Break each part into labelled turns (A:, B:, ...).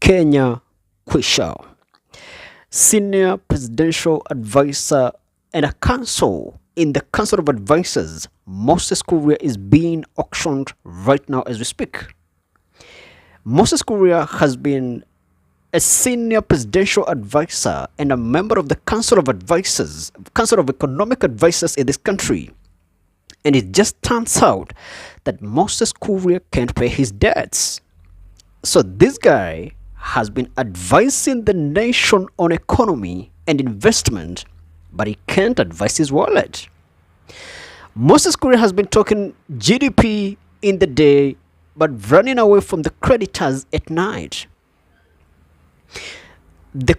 A: Kenya Kuria, senior presidential advisor and a council in the Council of Advisors, Moses Kuria, is being auctioned right now as we speak. Moses Kuria has been a senior presidential advisor and a member of the Council of Advisors, Council of Economic Advisors in this country. And it just turns out that Moses Kuria can't pay his debts. So this guy has been advising the nation on economy and investment, but he can't advise his wallet. Moses Kuria has been talking GDP in the day, but running away from the creditors at night. The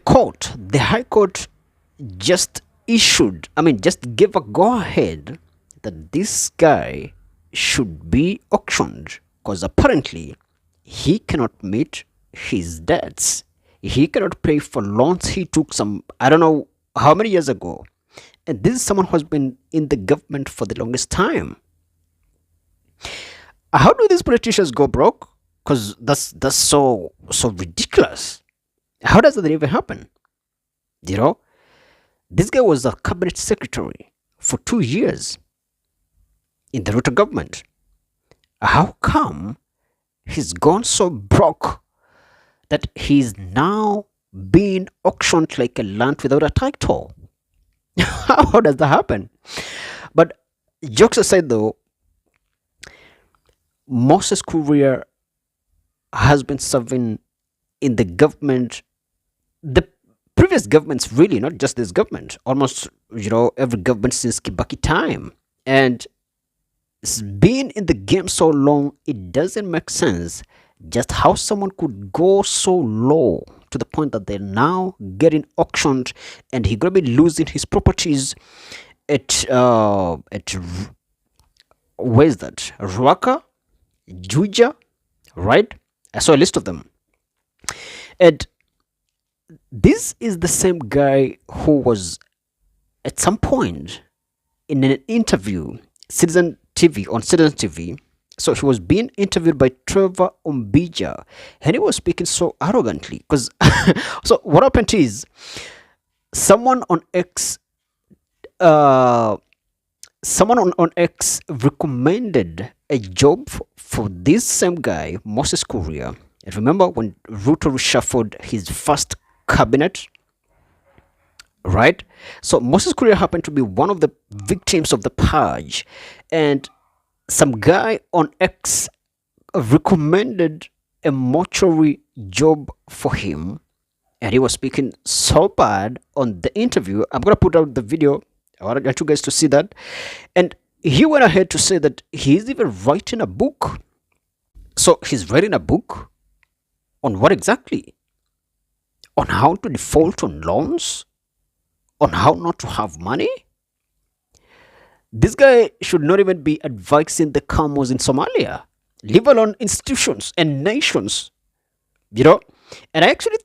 A: High Court just gave a go-ahead that this guy should be auctioned because apparently he cannot meet his debts. He cannot pay for loans he took I don't know how many years ago. And this is someone who has been in the government for the longest time. How do these politicians go broke? Because that's so ridiculous. How does that even happen? This guy was a cabinet secretary for 2 years in the Ruto government. How come he's gone so broke that he's now being auctioned like a land without a title? How does that happen? But jokes aside though, Moses Kuria has been serving in the government, the previous governments really, not just this government, almost every government since Kibaki time. And being in the game so long, it doesn't make sense just how someone could go so low to the point that they're now getting auctioned and he's gonna be losing his properties at where is that? Ruaka, Juja, right? I saw a list of them. And this is the same guy who was at some point in an interview on Citizen TV. So he was being interviewed by Trevor Umbija, and he was speaking so arrogantly. Because so what happened is someone on X recommended a job for this same guy, Moses Kuria. And remember when Ruto reshuffled his first cabinet, right? So Moses Kuria happened to be one of the victims of the purge, and some guy on X recommended a mortuary job for him, and he was speaking so bad on the interview. I'm gonna put out the video. I want you guys to see that. And he went ahead to say that he's even writing a book. So he's writing a book on what exactly? On how to default on loans? On how not to have money? This guy should not even be advising the Kamos in Somalia, leave alone institutions and nations. And I honestly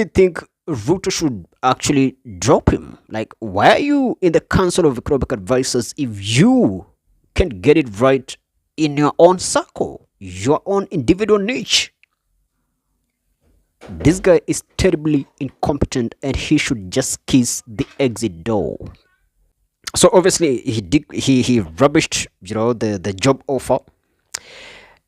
A: think Ruto should actually drop him. Like, why are you in the Council of Economic Advisors if you can get it right in your own circle, your own individual niche? This guy is terribly incompetent and he should just kiss the exit door. So obviously he rubbished the job offer,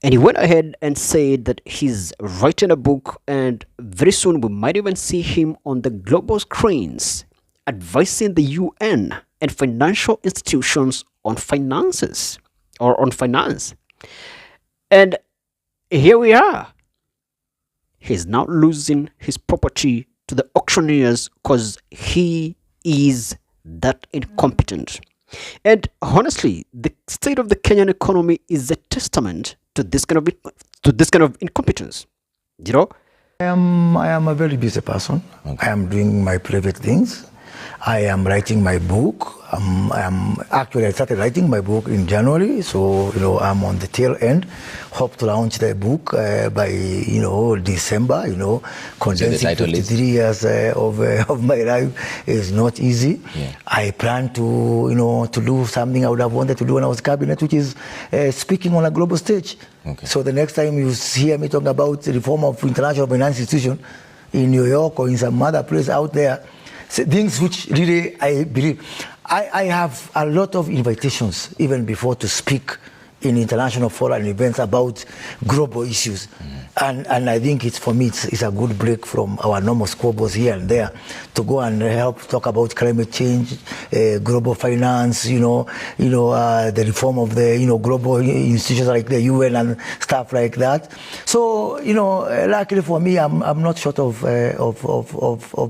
A: and he went ahead and said that he's writing a book, and very soon we might even see him on the global screens advising the UN and financial institutions on finances or on finance. And here we are. He's now losing his property to the auctioneers because he is that incompetent. And honestly, the state of the Kenyan economy is a testament to this kind of incompetence.
B: I am a very busy person. Okay. I am doing my private things. I am writing my book. Actually, I started writing my book in January, so I'm on the tail end. Hope to launch the book by December. Condensing 53 years of my life is not easy.
C: Yeah.
B: I plan to do something I would have wanted to do when I was cabinet, which is speaking on a global stage.
C: Okay.
B: So the next time you hear me talk about the reform of international finance institution in New York or in some other place out there, things which really I believe. I have a lot of invitations even before to speak in international foreign events about global issues. And I think for me it's a good break from our normal squabbles here and there to go and help talk about climate change, global finance, the reform of the global institutions like the UN and stuff like that. So luckily for me, I'm not short of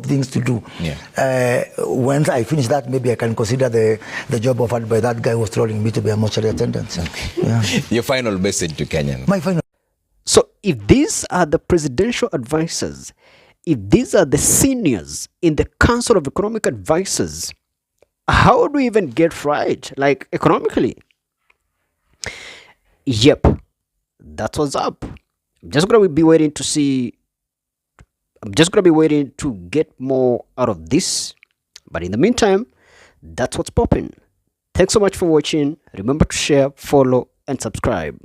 B: things to do.
C: Yeah.
B: Once I finish that, maybe I can consider the job offered by that guy who was trolling me to be a mortuary attendant.
C: Okay.
B: Yeah.
C: Your final message to Kenyans.
B: My final.
A: So if these are the presidential advisors, if these are the seniors in the Council of Economic Advisors, how do we even get right, like economically? Yep, that's what's up. I'm just gonna be waiting to see. I'm just gonna be waiting to get more out of this. But in the meantime, that's what's popping. Thanks so much for watching. Remember to share, follow, and subscribe.